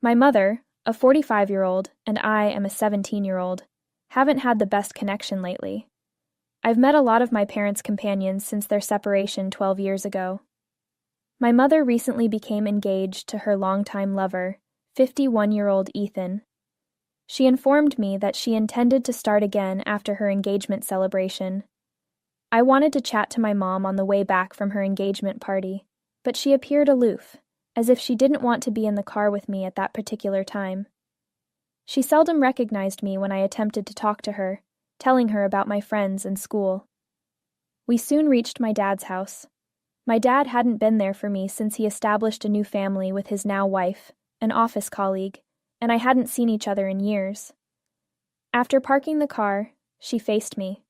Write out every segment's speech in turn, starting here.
My mother, a 45-year-old, and I am a 17-year-old, haven't had the best connection lately. I've met a lot of my parents' companions since their separation 12 years ago. My mother recently became engaged to her longtime lover, 51-year-old Ethan. She informed me that she intended to start again after her engagement celebration. I wanted to chat to my mom on the way back from her engagement party, but she appeared aloof, as if she didn't want to be in the car with me at that particular time. She seldom recognized me when I attempted to talk to her, telling her about my friends and school. We soon reached my dad's house. My dad hadn't been there for me since he established a new family with his now wife, an office colleague, and I hadn't seen each other in years. After parking the car, she faced me.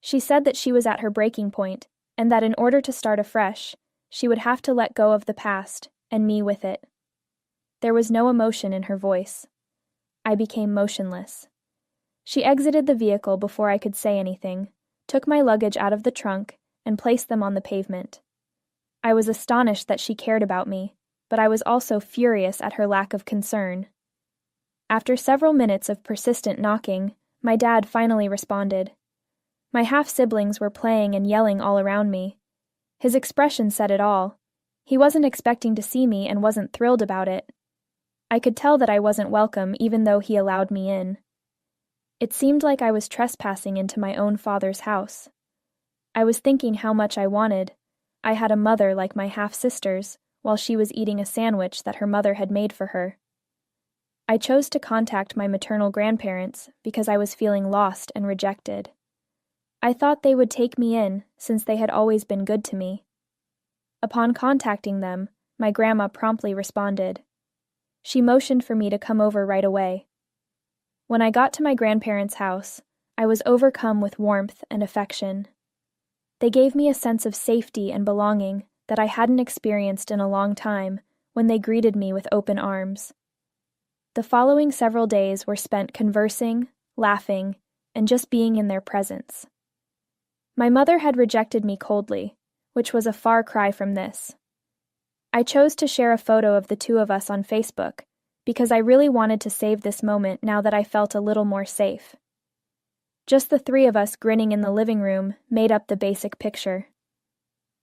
She said that she was at her breaking point, and that in order to start afresh, she would have to let go of the past, and me with it. There was no emotion in her voice. I became motionless. She exited the vehicle before I could say anything, took my luggage out of the trunk, and placed them on the pavement. I was astonished that she cared about me, but I was also furious at her lack of concern. After several minutes of persistent knocking, my dad finally responded. My half-siblings were playing and yelling all around me. His expression said it all. He wasn't expecting to see me and wasn't thrilled about it. I could tell that I wasn't welcome even though he allowed me in. It seemed like I was trespassing into my own father's house. I was thinking how much I wanted. I had a mother like my half-sisters, while she was eating a sandwich that her mother had made for her. I chose to contact my maternal grandparents because I was feeling lost and rejected. I thought they would take me in since they had always been good to me. Upon contacting them, my grandma promptly responded. She motioned for me to come over right away. When I got to my grandparents' house, I was overcome with warmth and affection. They gave me a sense of safety and belonging that I hadn't experienced in a long time when they greeted me with open arms. The following several days were spent conversing, laughing, and just being in their presence. My mother had rejected me coldly, which was a far cry from this. I chose to share a photo of the two of us on Facebook because I really wanted to save this moment now that I felt a little more safe. Just the three of us grinning in the living room made up the basic picture.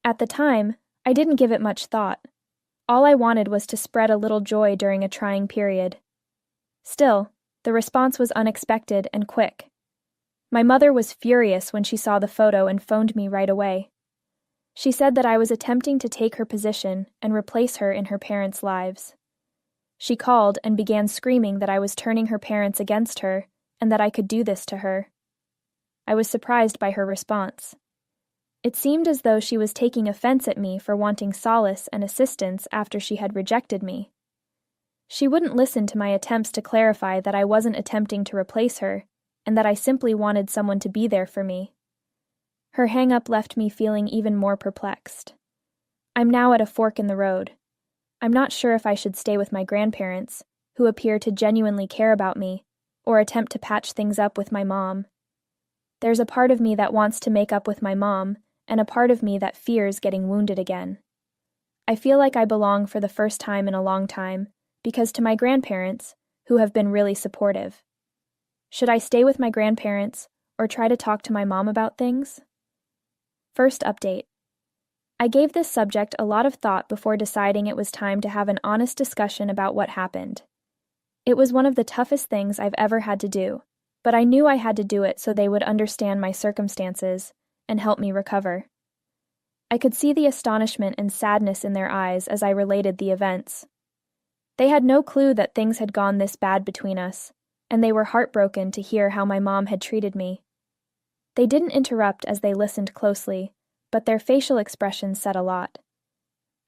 At the time, I didn't give it much thought. All I wanted was to spread a little joy during a trying period. Still, the response was unexpected and quick. My mother was furious when she saw the photo and phoned me right away. She said that I was attempting to take her position and replace her in her parents' lives. She called and began screaming that I was turning her parents against her and that I could do this to her. I was surprised by her response. It seemed as though she was taking offense at me for wanting solace and assistance after she had rejected me. She wouldn't listen to my attempts to clarify that I wasn't attempting to replace her and that I simply wanted someone to be there for me. Her hang-up left me feeling even more perplexed. I'm now at a fork in the road. I'm not sure if I should stay with my grandparents, who appear to genuinely care about me, or attempt to patch things up with my mom. There's a part of me that wants to make up with my mom, and a part of me that fears getting wounded again. I feel like I belong for the first time in a long time, because to my grandparents, who have been really supportive. Should I stay with my grandparents, or try to talk to my mom about things? First update. I gave this subject a lot of thought before deciding it was time to have an honest discussion about what happened. It was one of the toughest things I've ever had to do, but I knew I had to do it so they would understand my circumstances and help me recover. I could see the astonishment and sadness in their eyes as I related the events. They had no clue that things had gone this bad between us, and they were heartbroken to hear how my mom had treated me. They didn't interrupt as they listened closely, but their facial expressions said a lot.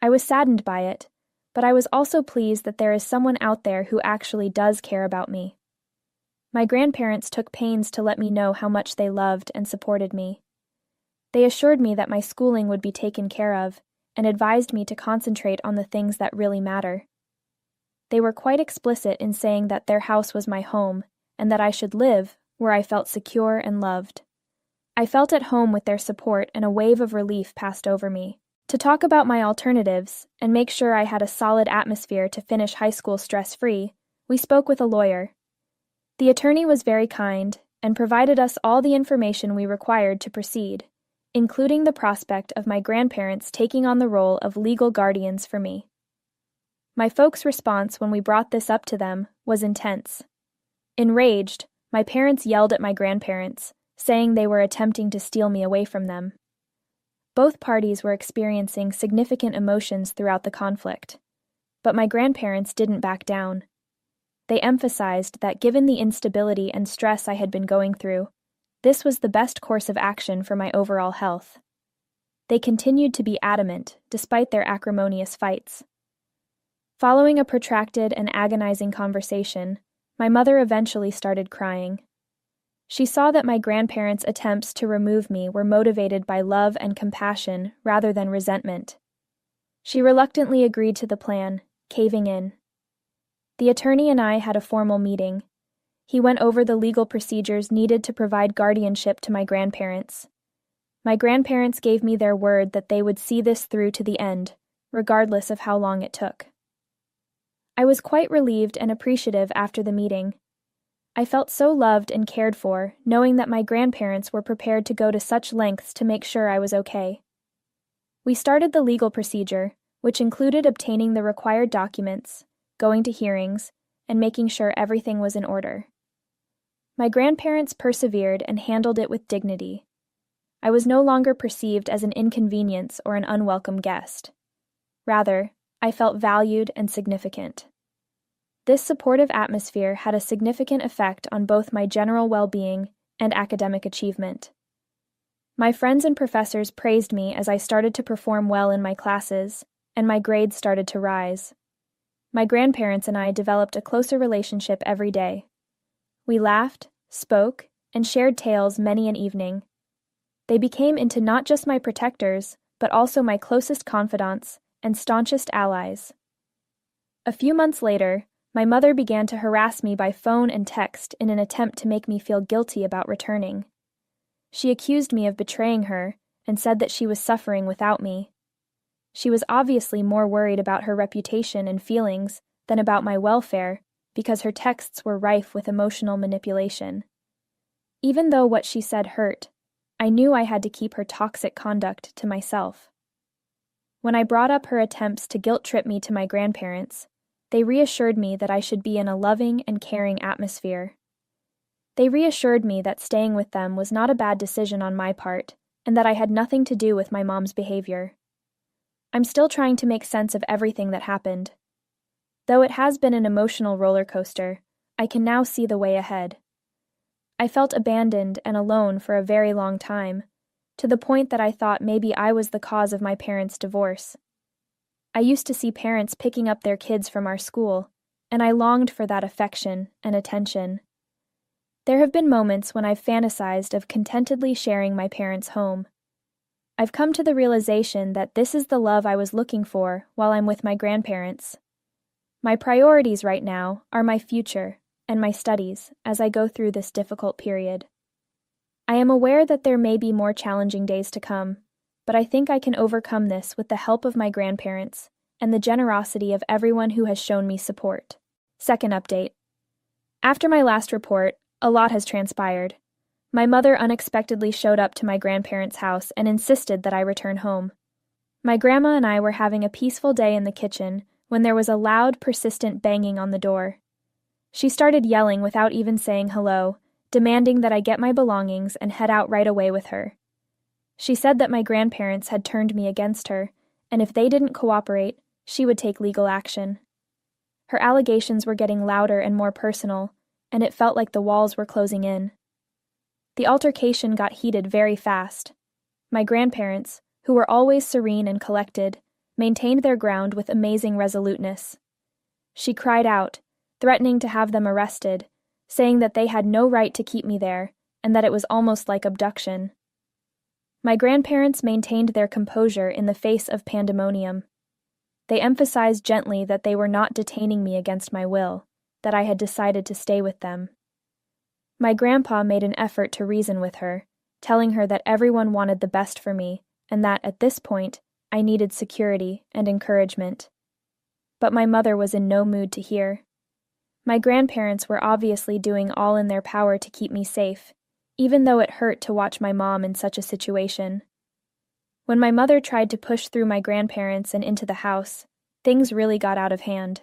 I was saddened by it, but I was also pleased that there is someone out there who actually does care about me. My grandparents took pains to let me know how much they loved and supported me. They assured me that my schooling would be taken care of, and advised me to concentrate on the things that really matter. They were quite explicit in saying that their house was my home, and that I should live where I felt secure and loved. I felt at home with their support, and a wave of relief passed over me, To talk about my alternatives and make sure I had a solid atmosphere to finish high school stress-free, we spoke with a lawyer. The attorney was very kind and provided us all the information we required to proceed, including the prospect of my grandparents taking on the role of legal guardians for me. My folks' response when we brought this up to them was intense. Enraged, my parents yelled at my grandparents, saying they were attempting to steal me away from them. Both parties were experiencing significant emotions throughout the conflict, but my grandparents didn't back down. They emphasized that given the instability and stress I had been going through, this was the best course of action for my overall health. They continued to be adamant, despite their acrimonious fights. Following a protracted and agonizing conversation, my mother eventually started crying. She saw that my grandparents' attempts to remove me were motivated by love and compassion rather than resentment. She reluctantly agreed to the plan, caving in. The attorney and I had a formal meeting. He went over the legal procedures needed to provide guardianship to my grandparents. My grandparents gave me their word that they would see this through to the end, regardless of how long it took. I was quite relieved and appreciative after the meeting. I felt so loved and cared for, knowing that my grandparents were prepared to go to such lengths to make sure I was okay. We started the legal procedure, which included obtaining the required documents, going to hearings, and making sure everything was in order. My grandparents persevered and handled it with dignity. I was no longer perceived as an inconvenience or an unwelcome guest. Rather, I felt valued and significant. This supportive atmosphere had a significant effect on both my general well-being and academic achievement. My friends and professors praised me as I started to perform well in my classes, and my grades started to rise. My grandparents and I developed a closer relationship every day. We laughed, spoke, and shared tales many an evening. They became into not just my protectors, but also my closest confidants and staunchest allies. A few months later, my mother began to harass me by phone and text in an attempt to make me feel guilty about returning. She accused me of betraying her and said that she was suffering without me. She was obviously more worried about her reputation and feelings than about my welfare because her texts were rife with emotional manipulation. Even though what she said hurt, I knew I had to keep her toxic conduct to myself. When I brought up her attempts to guilt-trip me to my grandparents, they reassured me that I should be in a loving and caring atmosphere. They reassured me that staying with them was not a bad decision on my part, and that I had nothing to do with my mom's behavior. I'm still trying to make sense of everything that happened. Though it has been an emotional roller coaster, I can now see the way ahead. I felt abandoned and alone for a very long time, to the point that I thought maybe I was the cause of my parents' divorce. I used to see parents picking up their kids from our school, and I longed for that affection and attention. There have been moments when I've fantasized of contentedly sharing my parents' home. I've come to the realization that this is the love I was looking for while I'm with my grandparents. My priorities right now are my future and my studies as I go through this difficult period. I am aware that there may be more challenging days to come, but I think I can overcome this with the help of my grandparents and the generosity of everyone who has shown me support. Second update. After my last report, a lot has transpired. My mother unexpectedly showed up to my grandparents' house and insisted that I return home. My grandma and I were having a peaceful day in the kitchen when there was a loud, persistent banging on the door. She started yelling without even saying hello, demanding that I get my belongings and head out right away with her. She said that my grandparents had turned me against her, and if they didn't cooperate, she would take legal action. Her allegations were getting louder and more personal, and it felt like the walls were closing in. The altercation got heated very fast. My grandparents, who were always serene and collected, maintained their ground with amazing resoluteness. She cried out, threatening to have them arrested, saying that they had no right to keep me there, and that it was almost like abduction. My grandparents maintained their composure in the face of pandemonium. They emphasized gently that they were not detaining me against my will, that I had decided to stay with them. My grandpa made an effort to reason with her, telling her that everyone wanted the best for me, and that, at this point, I needed security and encouragement. But my mother was in no mood to hear. My grandparents were obviously doing all in their power to keep me safe, even though it hurt to watch my mom in such a situation. When my mother tried to push through my grandparents and into the house, things really got out of hand.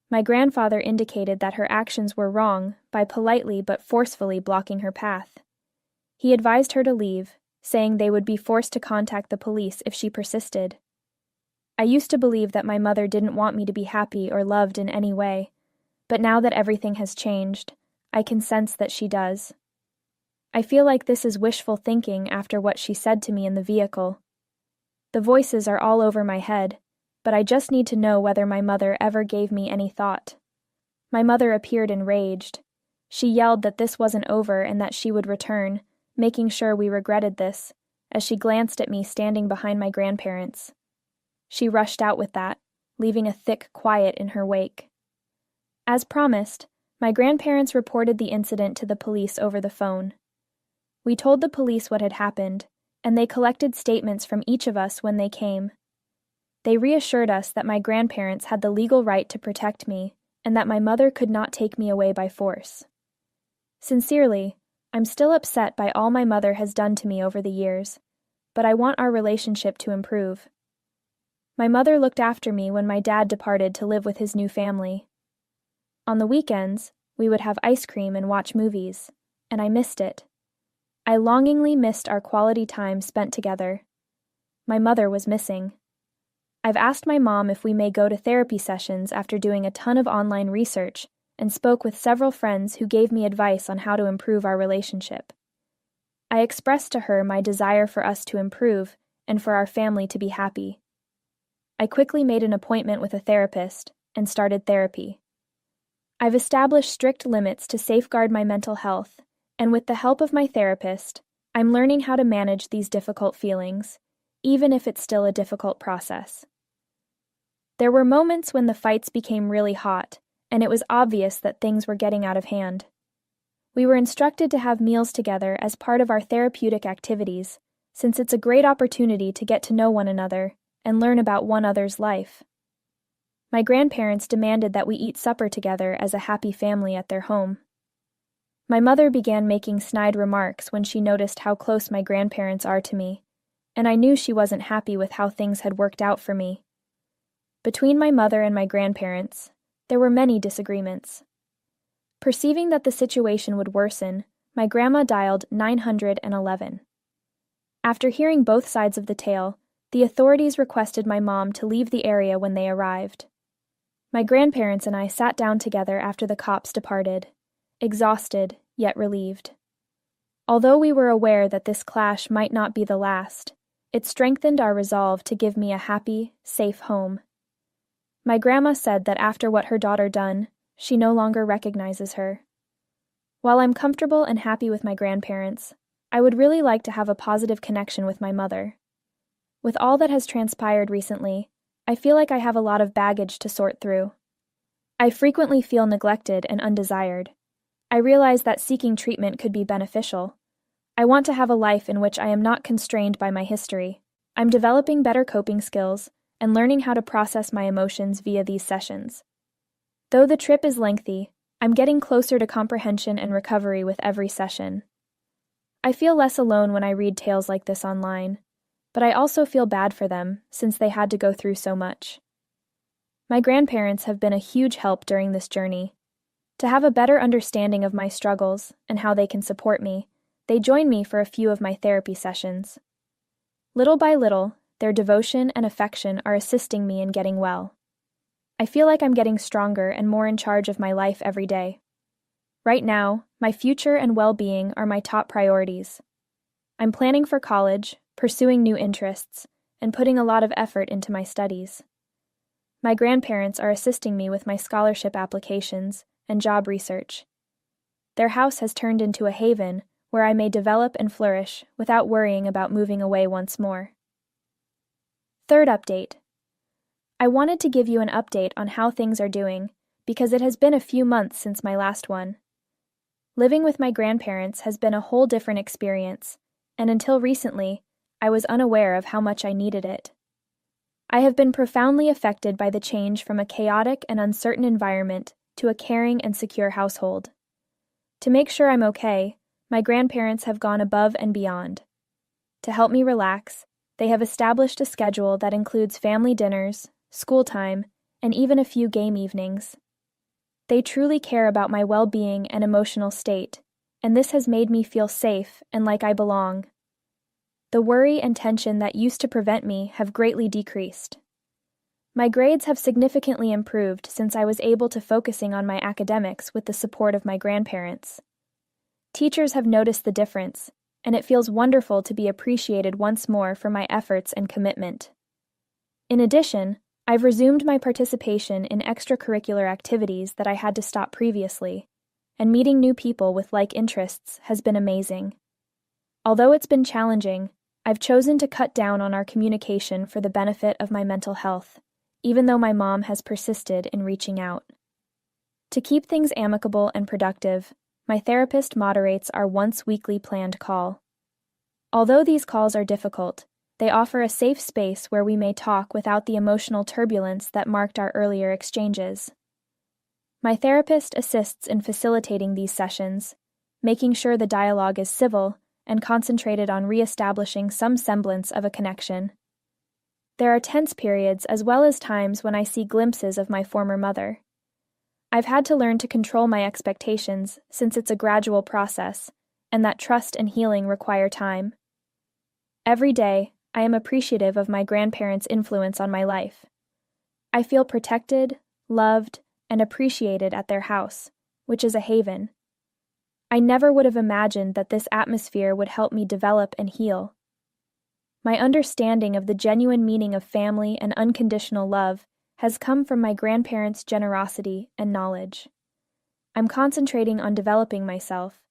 My grandfather indicated that her actions were wrong by politely but forcefully blocking her path. He advised her to leave, saying they would be forced to contact the police if she persisted. I used to believe that my mother didn't want me to be happy or loved in any way, but now that everything has changed, I can sense that she does. I feel like this is wishful thinking after what she said to me in the vehicle. The voices are all over my head, but I just need to know whether my mother ever gave me any thought. My mother appeared enraged. She yelled that this wasn't over and that she would return, making sure we regretted this, as she glanced at me standing behind my grandparents. She rushed out with that, leaving a thick quiet in her wake. As promised, my grandparents reported the incident to the police over the phone. We told the police what had happened, and they collected statements from each of us when they came. They reassured us that my grandparents had the legal right to protect me and that my mother could not take me away by force. Sincerely, I'm still upset by all my mother has done to me over the years, but I want our relationship to improve. My mother looked after me when my dad departed to live with his new family. On the weekends, we would have ice cream and watch movies, and I missed it. I longingly missed our quality time spent together. My mother was missing. I've asked my mom if we may go to therapy sessions after doing a ton of online research and spoke with several friends who gave me advice on how to improve our relationship. I expressed to her my desire for us to improve and for our family to be happy. I quickly made an appointment with a therapist and started therapy. I've established strict limits to safeguard my mental health, and with the help of my therapist, I'm learning how to manage these difficult feelings, even if it's still a difficult process. There were moments when the fights became really hot, and it was obvious that things were getting out of hand. We were instructed to have meals together as part of our therapeutic activities, since it's a great opportunity to get to know one another and learn about one another's life. My grandparents demanded that we eat supper together as a happy family at their home. My mother began making snide remarks when she noticed how close my grandparents are to me, and I knew she wasn't happy with how things had worked out for me. Between my mother and my grandparents, there were many disagreements. Perceiving that the situation would worsen, my grandma dialed 911. After hearing both sides of the tale, the authorities requested my mom to leave the area when they arrived. My grandparents and I sat down together after the cops departed, exhausted yet relieved. Although we were aware that this clash might not be the last, it strengthened our resolve to give me a happy, safe home. My grandma said that after what her daughter done, she no longer recognizes her. While I'm comfortable and happy with my grandparents, I would really like to have a positive connection with my mother. With all that has transpired recently, I feel like I have a lot of baggage to sort through. I frequently feel neglected and undesired. I realize that seeking treatment could be beneficial. I want to have a life in which I am not constrained by my history. I'm developing better coping skills and learning how to process my emotions via these sessions. Though the trip is lengthy, I'm getting closer to comprehension and recovery with every session. I feel less alone when I read tales like this online, but I also feel bad for them since they had to go through so much. My grandparents have been a huge help during this journey. To have a better understanding of my struggles and how they can support me, they join me for a few of my therapy sessions. Little by little, their devotion and affection are assisting me in getting well. I feel like I'm getting stronger and more in charge of my life every day. Right now, my future and well-being are my top priorities. I'm planning for college, pursuing new interests, and putting a lot of effort into my studies. My grandparents are assisting me with my scholarship applications and job research. Their house has turned into a haven where I may develop and flourish without worrying about moving away once more. Third update. I wanted to give you an update on how things are doing because it has been a few months since my last one. Living with my grandparents has been a whole different experience, and until recently, I was unaware of how much I needed it. I have been profoundly affected by the change from a chaotic and uncertain environment to a caring and secure household. To make sure I'm okay, my grandparents have gone above and beyond. To help me relax, they have established a schedule that includes family dinners, school time, and even a few game evenings. They truly care about my well-being and emotional state, and this has made me feel safe and like I belong. The worry and tension that used to prevent me have greatly decreased. My grades have significantly improved since I was able to focusing on my academics with the support of my grandparents. Teachers have noticed the difference, and it feels wonderful to be appreciated once more for my efforts and commitment. In addition, I've resumed my participation in extracurricular activities that I had to stop previously, and meeting new people with like interests has been amazing. Although it's been challenging, I've chosen to cut down on our communication for the benefit of my mental health, even though my mom has persisted in reaching out. To keep things amicable and productive, my therapist moderates our once-weekly planned call. Although these calls are difficult, they offer a safe space where we may talk without the emotional turbulence that marked our earlier exchanges. My therapist assists in facilitating these sessions, making sure the dialogue is civil and concentrated on re-establishing some semblance of a connection. There are tense periods as well as times when I see glimpses of my former mother. I've had to learn to control my expectations since it's a gradual process, and that trust and healing require time. Every day, I am appreciative of my grandparents' influence on my life. I feel protected, loved, and appreciated at their house, which is a haven. I never would have imagined that this atmosphere would help me develop and heal. My understanding of the genuine meaning of family and unconditional love has come from my grandparents' generosity and knowledge. I'm concentrating on developing myself,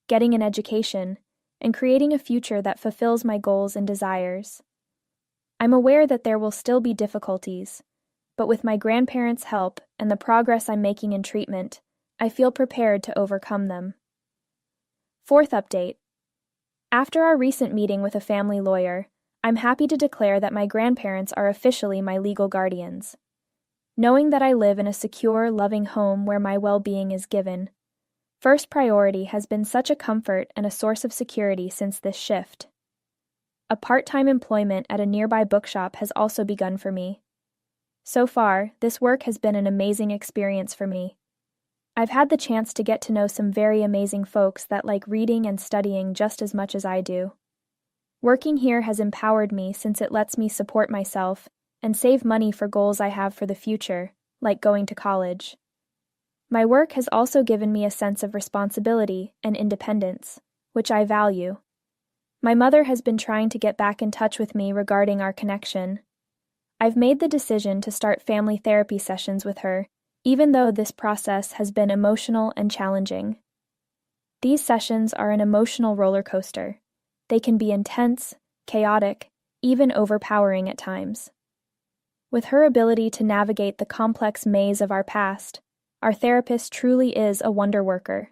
getting an education, and creating a future that fulfills my goals and desires. I'm aware that there will still be difficulties, but with my grandparents' help and the progress I'm making in treatment, I feel prepared to overcome them. Fourth update. After our recent meeting with a family lawyer, I'm happy to declare that my grandparents are officially my legal guardians. Knowing that I live in a secure, loving home where my well-being is given, first priority has been such a comfort and a source of security since this shift. A part-time employment at a nearby bookshop has also begun for me. So far, this work has been an amazing experience for me. I've had the chance to get to know some very amazing folks that like reading and studying just as much as I do. Working here has empowered me since it lets me support myself and save money for goals I have for the future, like going to college. My work has also given me a sense of responsibility and independence, which I value. My mother has been trying to get back in touch with me regarding our connection. I've made the decision to start family therapy sessions with her, even though this process has been emotional and challenging. These sessions are an emotional roller coaster. They can be intense, chaotic, even overpowering at times. With her ability to navigate the complex maze of our past, our therapist truly is a wonder worker.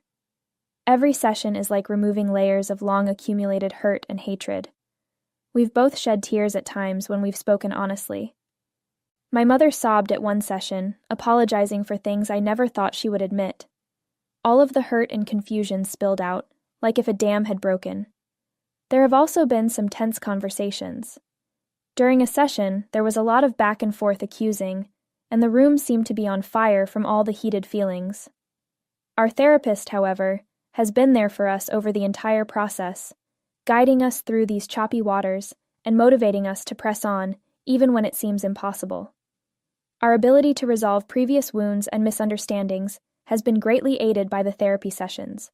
Every session is like removing layers of long-accumulated hurt and hatred. We've both shed tears at times when we've spoken honestly. My mother sobbed at one session, apologizing for things I never thought she would admit. All of the hurt and confusion spilled out, like if a dam had broken. There have also been some tense conversations. During a session, there was a lot of back and forth accusing, and the room seemed to be on fire from all the heated feelings. Our therapist, however, has been there for us over the entire process, guiding us through these choppy waters and motivating us to press on, even when it seems impossible. Our ability to resolve previous wounds and misunderstandings has been greatly aided by the therapy sessions.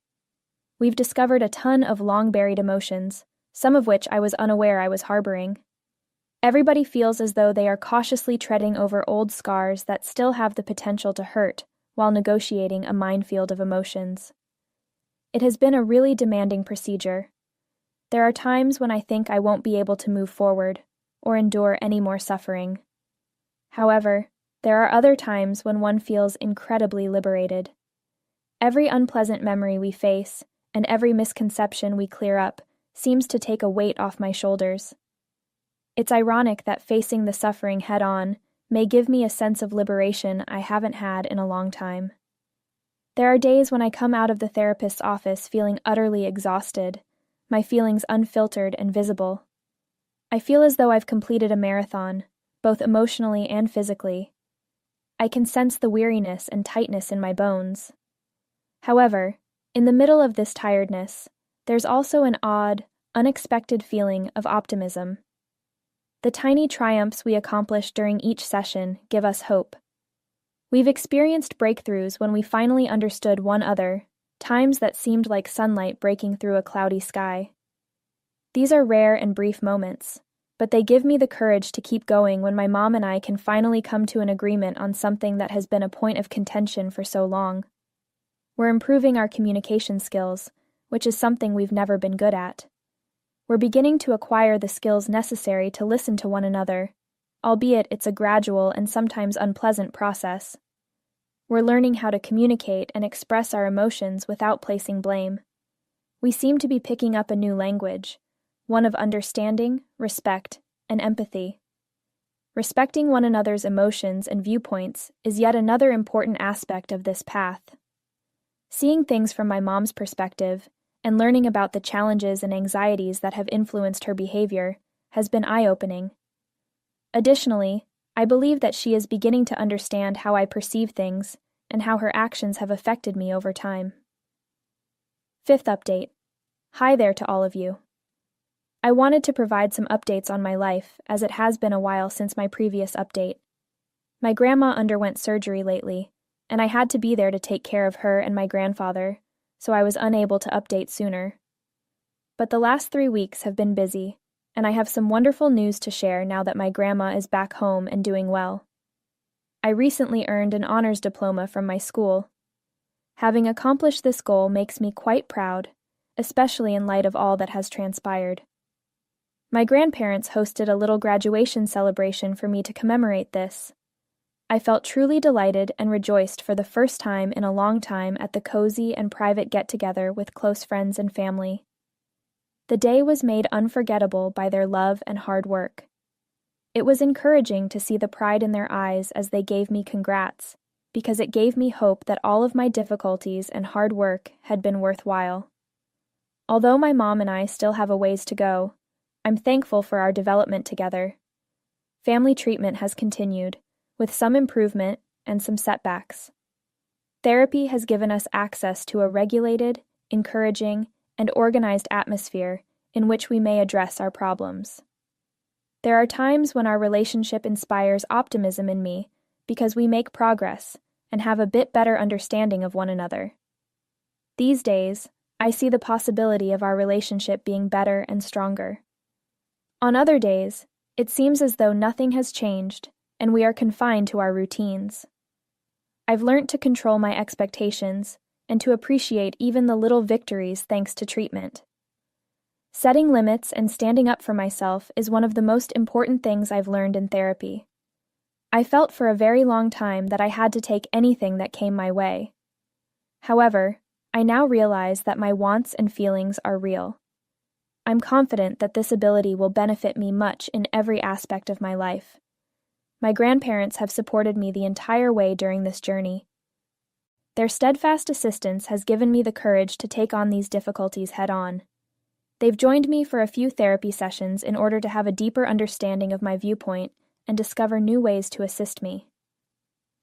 We've discovered a ton of long-buried emotions, some of which I was unaware I was harboring. Everybody feels as though they are cautiously treading over old scars that still have the potential to hurt while negotiating a minefield of emotions. It has been a really demanding procedure. There are times when I think I won't be able to move forward or endure any more suffering. However, there are other times when one feels incredibly liberated. Every unpleasant memory we face and every misconception we clear up seems to take a weight off my shoulders. It's ironic that facing the suffering head-on may give me a sense of liberation I haven't had in a long time. There are days when I come out of the therapist's office feeling utterly exhausted, my feelings unfiltered and visible. I feel as though I've completed a marathon, both emotionally and physically. I can sense the weariness and tightness in my bones. However, in the middle of this tiredness, there's also an odd, unexpected feeling of optimism. The tiny triumphs we accomplish during each session give us hope. We've experienced breakthroughs when we finally understood one another, times that seemed like sunlight breaking through a cloudy sky. These are rare and brief moments, but they give me the courage to keep going when my mom and I can finally come to an agreement on something that has been a point of contention for so long. We're improving our communication skills, which is something we've never been good at. We're beginning to acquire the skills necessary to listen to one another, albeit it's a gradual and sometimes unpleasant process. We're learning how to communicate and express our emotions without placing blame. We seem to be picking up a new language, one of understanding, respect, and empathy. Respecting one another's emotions and viewpoints is yet another important aspect of this path. Seeing things from my mom's perspective and learning about the challenges and anxieties that have influenced her behavior has been eye-opening. Additionally, I believe that she is beginning to understand how I perceive things and how her actions have affected me over time. Fifth update. Hi there to all of you. I wanted to provide some updates on my life, as it has been a while since my previous update. My grandma underwent surgery lately, and I had to be there to take care of her and my grandfather, so I was unable to update sooner. But the last 3 weeks have been busy, and I have some wonderful news to share now that my grandma is back home and doing well. I recently earned an honors diploma from my school. Having accomplished this goal makes me quite proud, especially in light of all that has transpired. My grandparents hosted a little graduation celebration for me to commemorate this. I felt truly delighted and rejoiced for the first time in a long time at the cozy and private get-together with close friends and family. The day was made unforgettable by their love and hard work. It was encouraging to see the pride in their eyes as they gave me congrats, because it gave me hope that all of my difficulties and hard work had been worthwhile. Although my mom and I still have a ways to go, I'm thankful for our development together. Family treatment has continued, with some improvement and some setbacks. Therapy has given us access to a regulated, encouraging, and organized atmosphere in which we may address our problems. There are times when our relationship inspires optimism in me because we make progress and have a bit better understanding of one another. These days, I see the possibility of our relationship being better and stronger. On other days, it seems as though nothing has changed and we are confined to our routines. I've learned to control my expectations and to appreciate even the little victories thanks to treatment. Setting limits and standing up for myself is one of the most important things I've learned in therapy. I felt for a very long time that I had to take anything that came my way. However, I now realize that my wants and feelings are real. I'm confident that this ability will benefit me much in every aspect of my life. My grandparents have supported me the entire way during this journey. Their steadfast assistance has given me the courage to take on these difficulties head-on. They've joined me for a few therapy sessions in order to have a deeper understanding of my viewpoint and discover new ways to assist me.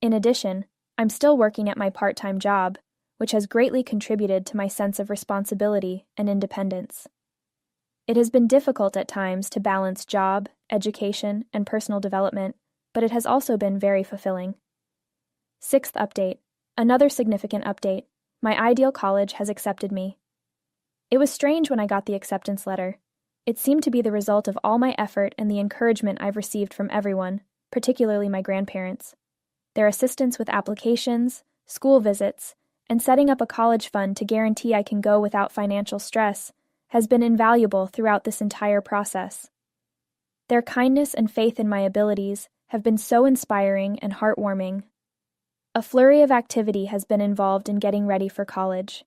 In addition, I'm still working at my part-time job, which has greatly contributed to my sense of responsibility and independence. It has been difficult at times to balance job, education, and personal development, but it has also been very fulfilling. Sixth update. Another significant update. My ideal college has accepted me. It was strange when I got the acceptance letter. It seemed to be the result of all my effort and the encouragement I've received from everyone, particularly my grandparents. Their assistance with applications, school visits, and setting up a college fund to guarantee I can go without financial stress has been invaluable throughout this entire process. Their kindness and faith in my abilities have been so inspiring and heartwarming. A flurry of activity has been involved in getting ready for college.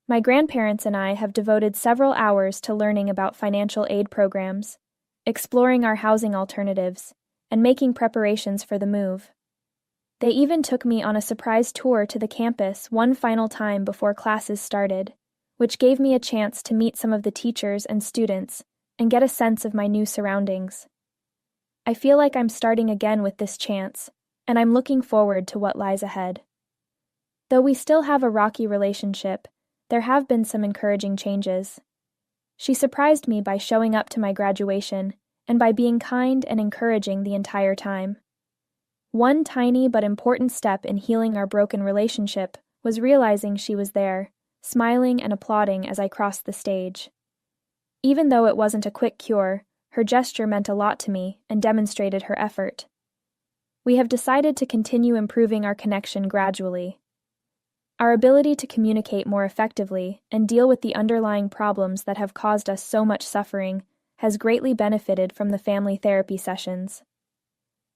My grandparents and I have devoted several hours to learning about financial aid programs, exploring our housing alternatives, and making preparations for the move. They even took me on a surprise tour to the campus one final time before classes started, which gave me a chance to meet some of the teachers and students and get a sense of my new surroundings. I feel like I'm starting again with this chance, and I'm looking forward to what lies ahead. Though we still have a rocky relationship, there have been some encouraging changes. She surprised me by showing up to my graduation and by being kind and encouraging the entire time. One tiny but important step in healing our broken relationship was realizing she was there, smiling and applauding as I crossed the stage. Even though it wasn't a quick cure, her gesture meant a lot to me and demonstrated her effort. We have decided to continue improving our connection gradually. Our ability to communicate more effectively and deal with the underlying problems that have caused us so much suffering has greatly benefited from the family therapy sessions.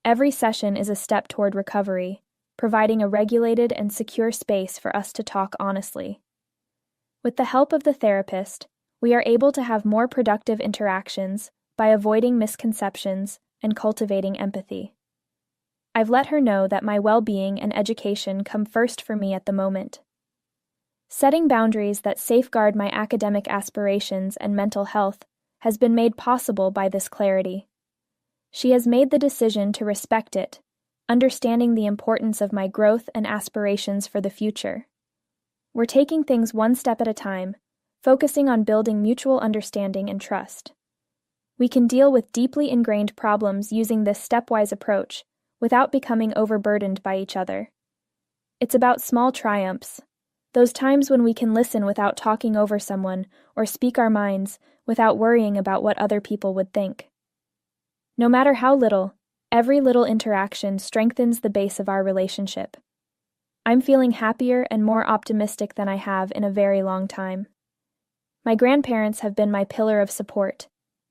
Every session is a step toward recovery, providing a regulated and secure space for us to talk honestly. With the help of the therapist, we are able to have more productive interactions by avoiding misconceptions and cultivating empathy. I've let her know that my well-being and education come first for me at the moment. Setting boundaries that safeguard my academic aspirations and mental health has been made possible by this clarity. She has made the decision to respect it, understanding the importance of my growth and aspirations for the future. We're taking things one step at a time, focusing on building mutual understanding and trust. We can deal with deeply ingrained problems using this stepwise approach without becoming overburdened by each other. It's about small triumphs, those times when we can listen without talking over someone or speak our minds without worrying about what other people would think. No matter how little, every little interaction strengthens the base of our relationship. I'm feeling happier and more optimistic than I have in a very long time. My grandparents have been my pillar of support,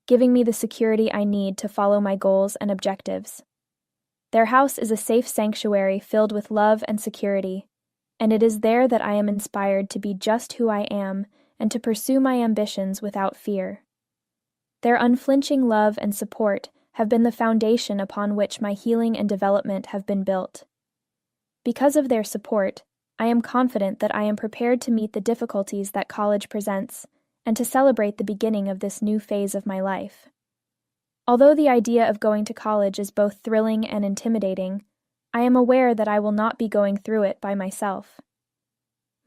giving me the security I need to follow my goals and objectives. Their house is a safe sanctuary filled with love and security, and it is there that I am inspired to be just who I am and to pursue my ambitions without fear. Their unflinching love and support have been the foundation upon which my healing and development have been built. Because of their support, I am confident that I am prepared to meet the difficulties that college presents and to celebrate the beginning of this new phase of my life. Although the idea of going to college is both thrilling and intimidating, I am aware that I will not be going through it by myself.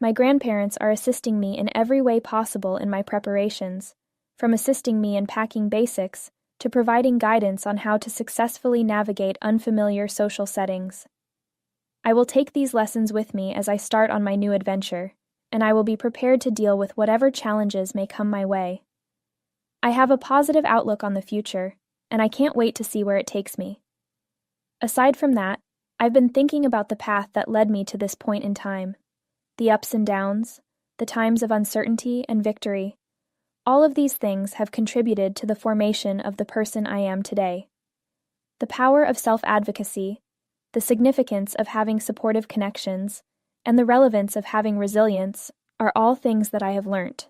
My grandparents are assisting me in every way possible in my preparations, from assisting me in packing basics to providing guidance on how to successfully navigate unfamiliar social settings. I will take these lessons with me as I start on my new adventure, and I will be prepared to deal with whatever challenges may come my way. I have a positive outlook on the future, and I can't wait to see where it takes me. Aside from that, I've been thinking about the path that led me to this point in time, the ups and downs, the times of uncertainty and victory. All of these things have contributed to the formation of the person I am today. The power of self-advocacy, the significance of having supportive connections, and the relevance of having resilience are all things that I have learnt.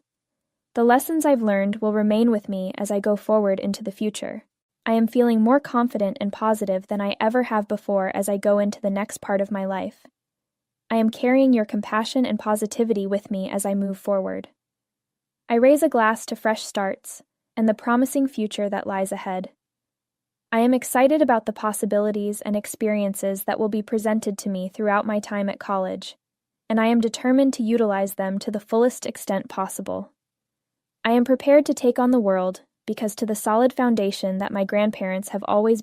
The lessons I've learned will remain with me as I go forward into the future. I am feeling more confident and positive than I ever have before as I go into the next part of my life. I am carrying your compassion and positivity with me as I move forward. I raise a glass to fresh starts and the promising future that lies ahead. I am excited about the possibilities and experiences that will be presented to me throughout my time at college, and I am determined to utilize them to the fullest extent possible. I am prepared to take on the world because to the solid foundation that my grandparents have always